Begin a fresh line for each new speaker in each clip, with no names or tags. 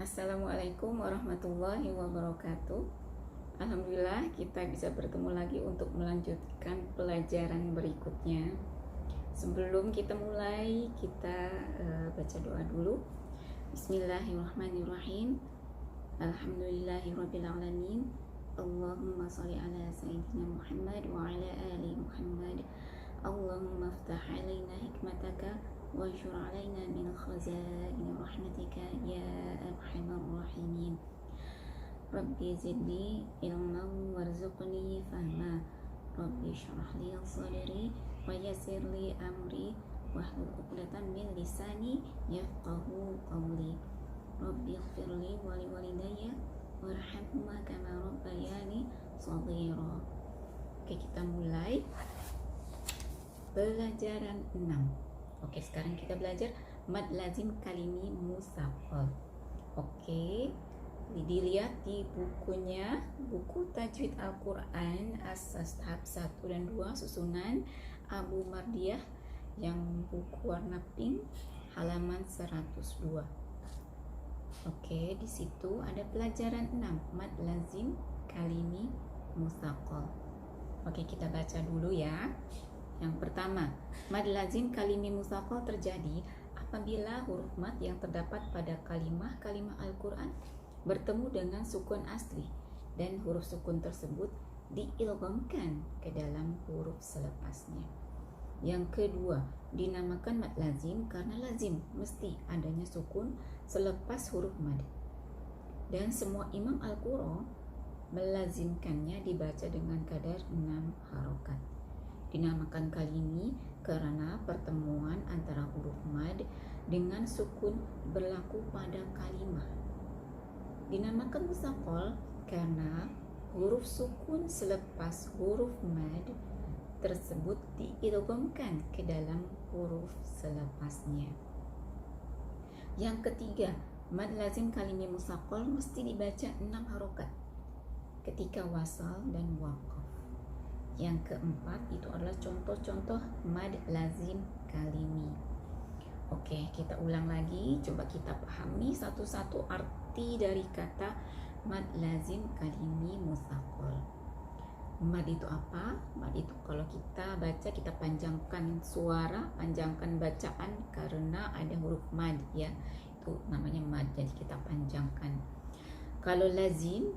Assalamualaikum warahmatullahi wabarakatuh. Alhamdulillah kita bisa bertemu lagi untuk melanjutkan pelajaran berikutnya. Sebelum kita mulai, kita baca doa dulu. Bismillahirrahmanirrahim. Alhamdulillahirrabbilalamin. Allahumma salli ala sayyidina Muhammad wa ala ali Muhammad. Allahumma aftah alaina hikmataka وانشر علينا من خزائن رحمتك يا أرحم الراحمين ربي زدني علما وارزقني فهما ربي اشرح لي صدري ويسر لي أمري واحلل عقدة من لساني يفقهوا قولي ربي اغفر لي ولوالدي وارحمهما كما ربياني صغيرا. Oke, kita mulai pelajaran 6. Oke, sekarang kita belajar mad lazim kalimi musaqqal. Oke, dilihat di bukunya, buku Tajwid Al-Quran Asas tahap 1 dan 2 susunan Abu Mardiah yang buku warna pink halaman 102. Oke, di situ ada pelajaran 6 mad lazim kalimi musaqqal. Oke, kita baca dulu ya. Yang pertama, mad lazim kalimi musaqqal terjadi apabila huruf mad yang terdapat pada kalimah-kalimah Al-Quran bertemu dengan sukun asli dan huruf sukun tersebut diilghamkan ke dalam huruf selepasnya. Yang kedua, dinamakan mad lazim karena lazim mesti adanya sukun selepas huruf mad. Dan semua imam Al-Qur'an melazimkannya dibaca dengan kadar 6 harokat. Dinamakan kalimi karena pertemuan antara huruf mad dengan sukun berlaku pada kalimah. Dinamakan musaqqal karena huruf sukun selepas huruf mad tersebut diidghamkan ke dalam huruf selepasnya. Yang ketiga, mad lazim kalimi musaqqal mesti dibaca 6 harokat ketika wasal dan waqaf. Yang keempat itu adalah contoh-contoh mad lazim kalimi. Oke, kita ulang lagi. Coba kita pahami satu-satu arti dari kata mad lazim kalimi musaqqal. Mad itu apa? Mad itu kalau kita baca, kita panjangkan suara, panjangkan bacaan karena ada huruf mad ya. Itu namanya mad, jadi kita panjangkan. Kalau lazim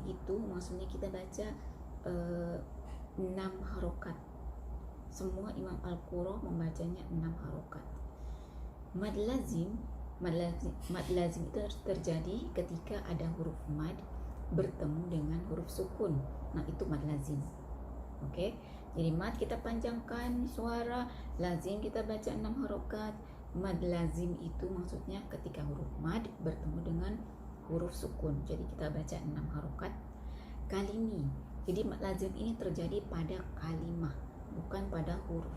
itu maksudnya kita baca 6 harokat. Semua imam Al-Qur'an membacanya 6 harokat. Mad lazim itu terjadi ketika ada huruf mad bertemu dengan huruf sukun. Nah, itu mad lazim. Oke. Jadi mad kita panjangkan suara, lazim kita baca 6 harokat. Mad lazim itu maksudnya ketika huruf mad bertemu dengan huruf sukun. Jadi kita baca 6 harokat. Kalimi. Jadi mad lazim ini terjadi pada kalimah, bukan pada huruf.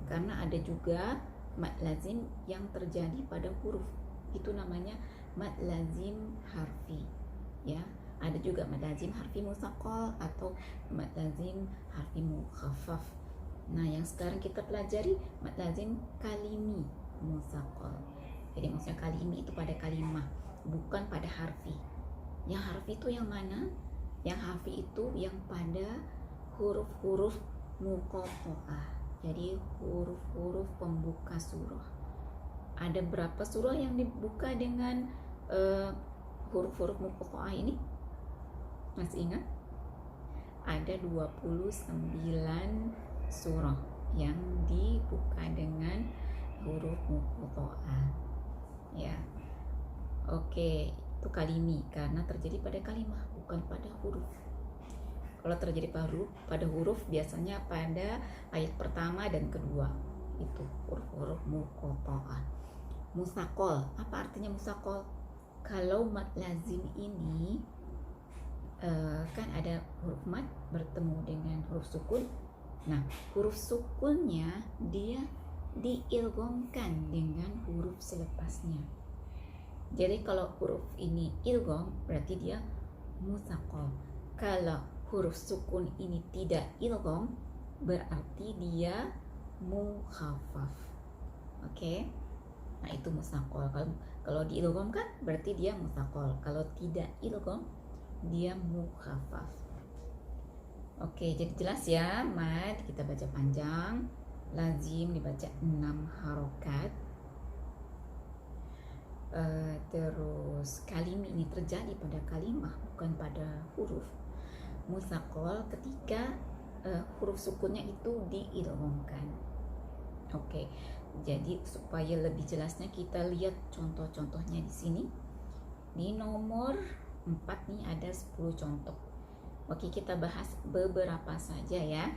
Karena ada juga mad lazim yang terjadi pada huruf. Itu namanya mad lazim harfi. Ya, ada juga mad lazim harfi musaqqal atau mad lazim harfi mukhaffaf. Nah, yang sekarang kita pelajari mad lazim kalimi musaqqal. Jadi maksudnya kalimi itu pada kalimah, bukan pada harfi. Yang harfi itu yang mana? Yang harfi itu yang pada huruf-huruf muqatta'ah. Jadi huruf-huruf pembuka surah. Ada berapa surah yang dibuka dengan huruf-huruf muqatta'ah ini? Masih ingat? Ada 29 surah yang dibuka dengan huruf muqatta'ah. Ya. Oke, itu kalimi karena terjadi pada kalimah, bukan pada huruf. Kalau terjadi pada huruf biasanya pada ayat pertama dan kedua. Itu huruf-huruf muqatta'ah. Musaqqal, apa artinya musaqqal? Kalau mad lazim ini kan ada huruf mad bertemu dengan huruf sukun. Nah, huruf sukunnya dia diilghamkan dengan huruf selepasnya. Jadi kalau huruf ini ilgham berarti dia musaqqal. Kalau huruf sukun ini tidak ilgham berarti dia mukhaffaf. Oke. Nah itu musakol. Kalau diidgham kan berarti dia musakol. Kalau tidak idgham dia mukhafaf. Oke, jadi jelas ya, mad kita baca panjang, lazim dibaca 6 harokat. Terus kalimi ini terjadi pada kalimah, bukan pada huruf. Musakol ketika huruf sukunnya itu diidghamkan. Oke, jadi supaya lebih jelasnya kita lihat contoh-contohnya di sini. Di nomor 4 nih ada 10 contoh. Oke, kita bahas beberapa saja ya.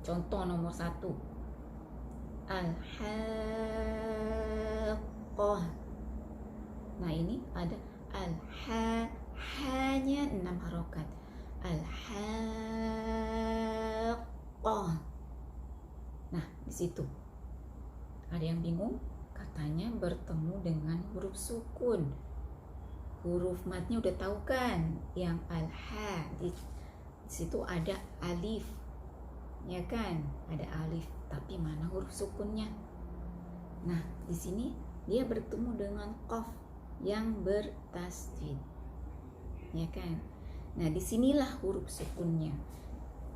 Contoh nomor 1. Al-haqqah. Nah, ini ada hanya 6 harokat. Al-haqqah. Nah, di situ ada yang bingung, katanya bertemu dengan huruf sukun. Huruf matnya udah tahu kan, yang al-ha di situ ada alif, ya kan? Ada alif, tapi mana huruf sukunnya? Nah, di sini dia bertemu dengan qaf yang bertasydid, ya kan? Nah, disinilah huruf sukunnya.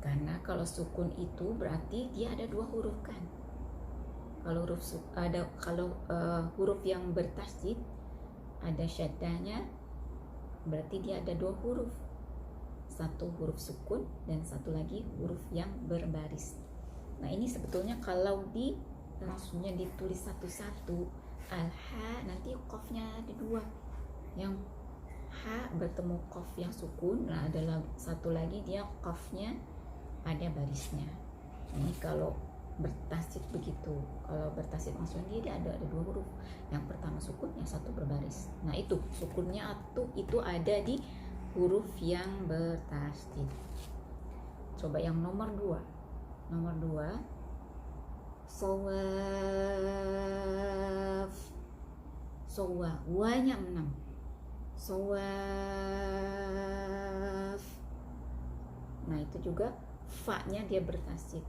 Karena kalau sukun itu berarti dia ada 2 huruf kan. Kalau huruf yang bertasydid ada syaddanya, berarti dia ada 2 huruf. Satu huruf sukun dan satu lagi huruf yang berbaris. Nah, ini sebetulnya kalau maksudnya ditulis satu-satu, al-ha nanti qafnya ada 2. Yang ha bertemu qaf yang sukun, nah ada satu lagi dia qafnya ada barisnya. Ini kalau bertasydid begitu. Kalau bertasydid maksudnya dia ada 2 huruf. Yang pertama sukun, yang satu berbaris. Nah, itu sukunnya itu ada di huruf yang bertasydid. Coba yang nomor 2. Nomor 2 sawaf. Sawa, wanya 6. Sawaf. Nah, itu juga fa-nya dia bertasydid.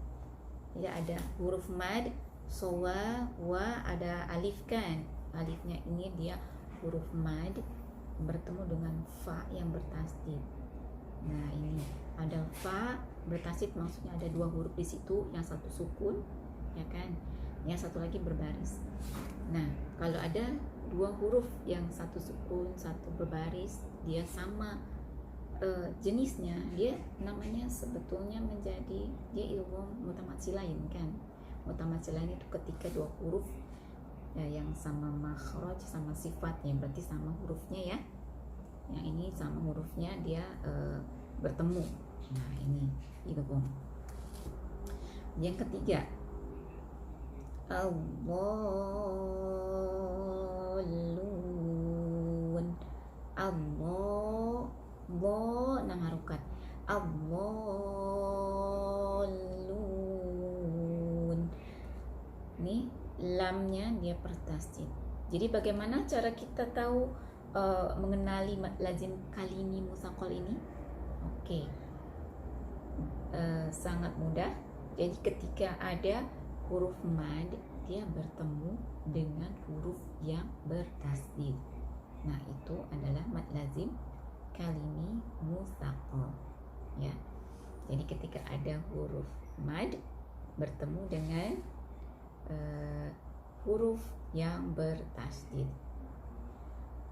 Dia ada huruf mad, sawa, wa, ada alif kan. Alifnya ini dia huruf mad bertemu dengan fa yang bertasydid. Nah, ini ada fa bertasydid, maksudnya ada 2 huruf di situ, yang satu sukun, ya kan? Yang satu lagi berbaris. Nah, kalau ada 2 huruf yang satu sukun, satu berbaris, dia sama jenisnya, dia namanya sebetulnya menjadi dia idgham mutamatsilain kan. Mutamatsilain itu ketika 2 huruf ya, yang sama makhraj sama sifatnya, berarti sama hurufnya ya. Yang ini sama hurufnya dia bertemu. Nah, ini idgham. Yang ketiga al-dhallun. Bo 6 harokat. Al-dhallun. Ini lamnya dia bertasydid. Jadi bagaimana cara kita tahu mengenali mad lazim kalimi musakol ini? Oke. Sangat mudah. Jadi ketika ada huruf mad, dia bertemu dengan huruf yang bertasydid. Nah, itu adalah mad lazim kalimi musakol, ya. Jadi ketika ada huruf mad bertemu dengan huruf yang bertasydid,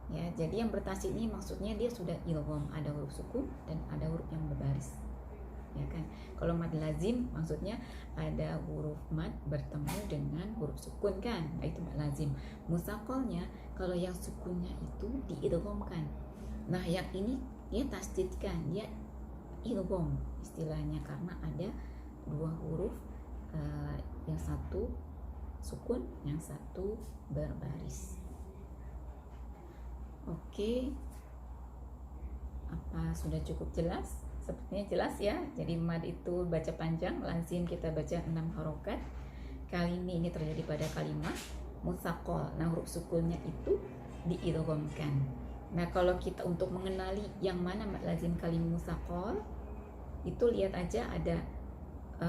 ya. Jadi yang bertasydid ini maksudnya dia sudah idgham, ada huruf sukun dan ada huruf yang berbaris, ya kan. Kalau mad lazim maksudnya ada huruf mad bertemu dengan huruf sukun kan. Nah, itu mad lazim. Musakolnya kalau yang sukunnya itu diidghamkan. Nah, yang ini dia tasydid kan, dia idgham istilahnya, karena ada 2 huruf, yang satu sukun, yang satu berbaris. Oke, apa sudah cukup jelas? Sepertinya jelas ya. Jadi mad itu baca panjang, lazim kita baca 6 harokat. Kalimi ini terjadi pada kalimah musakol. Nah, huruf sukunnya itu diidghamkan. Nah, kalau kita untuk mengenali yang mana mad lazim kalimah musakol, itu lihat aja ada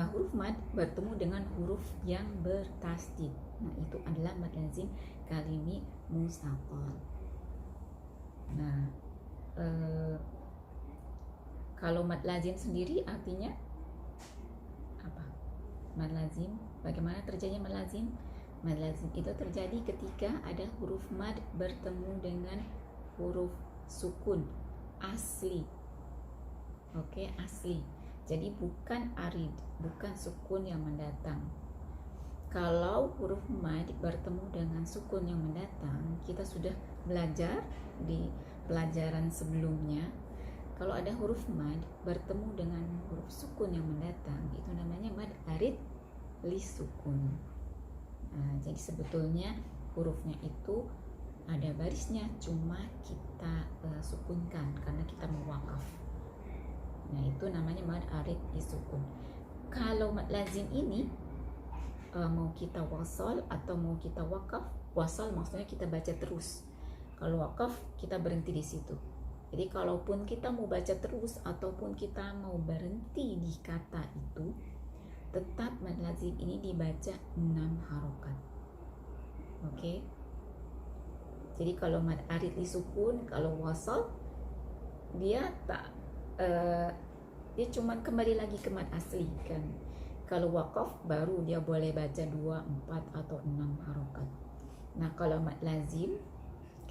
huruf mad bertemu dengan huruf yang bertasydid. Nah, itu adalah mad lazim kalimi musaqal. Nah, kalau mad lazim sendiri artinya apa? Mad lazim, bagaimana terjadinya mad lazim? Mad lazim itu terjadi ketika ada huruf mad bertemu dengan huruf sukun asli. Oke, asli. Jadi bukan arid, bukan sukun yang mendatang. Kalau huruf mad bertemu dengan sukun yang mendatang, kita sudah belajar di pelajaran sebelumnya. Kalau ada huruf mad bertemu dengan huruf sukun yang mendatang, itu namanya mad arid li sukun. Nah, jadi sebetulnya hurufnya itu ada barisnya, cuma kita sukunkan karena kita mewakaf. Nah, itu namanya mad arid li sukun. Kalau mad lazim ini mau kita wasal atau mau kita wakaf. Wasal maksudnya kita baca terus. Kalau wakaf kita berhenti di situ. Jadi kalaupun kita mau baca terus ataupun kita mau berhenti di kata itu, tetap mad lazim ini dibaca 6 harokat. Oke. Jadi kalau mad arid li sukun, kalau wasal dia tak dia cuma kembali lagi ke mad asli kan. Kalau wakaf baru dia boleh baca 2, 4 atau 6 harokat. Nah, kalau mad lazim,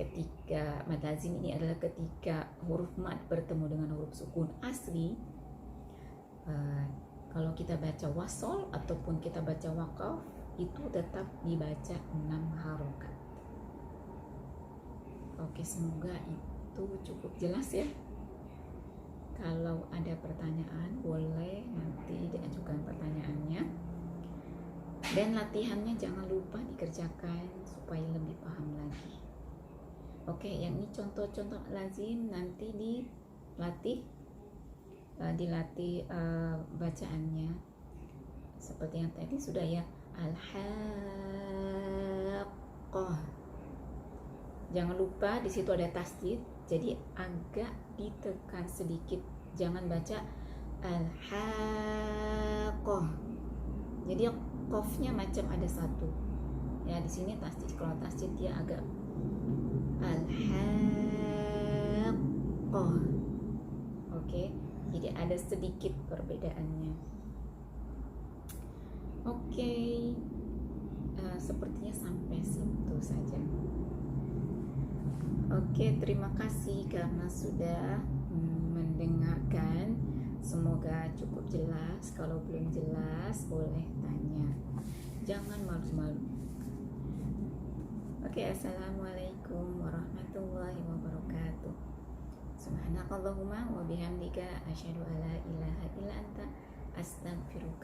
ketika mad lazim ini adalah ketika huruf mad bertemu dengan huruf sukun asli. Kalau kita baca wasol ataupun kita baca wakaf, itu tetap dibaca 6 harokat. Oke, semoga itu cukup jelas ya. Kalau ada pertanyaan boleh nanti diajukan pertanyaannya. Dan latihannya jangan lupa dikerjakan supaya lebih paham lagi. Oke, yang ini contoh-contoh lazim nanti dilatih bacaannya. Seperti yang tadi sudah ya, al-haqqah. Jangan lupa di situ ada tasdid, jadi agak ditekan sedikit. Jangan baca al-haqqah. Jadi qafnya macam ada satu. Ya, di sini tasdid. Kalau tasdid dia agak al-haqqah. Oke, jadi ada sedikit perbedaannya. Oke, sepertinya sampai situ saja. Oke, terima kasih karena sudah mendengarkan. Semoga cukup jelas. Kalau belum jelas boleh tanya. Jangan malu-malu. Oke, assalamualaikum warahmatullahi wabarakatuh. Subhanakallahumma wa bihamdika asyhadu alla ilaha illa anta astaghfiruka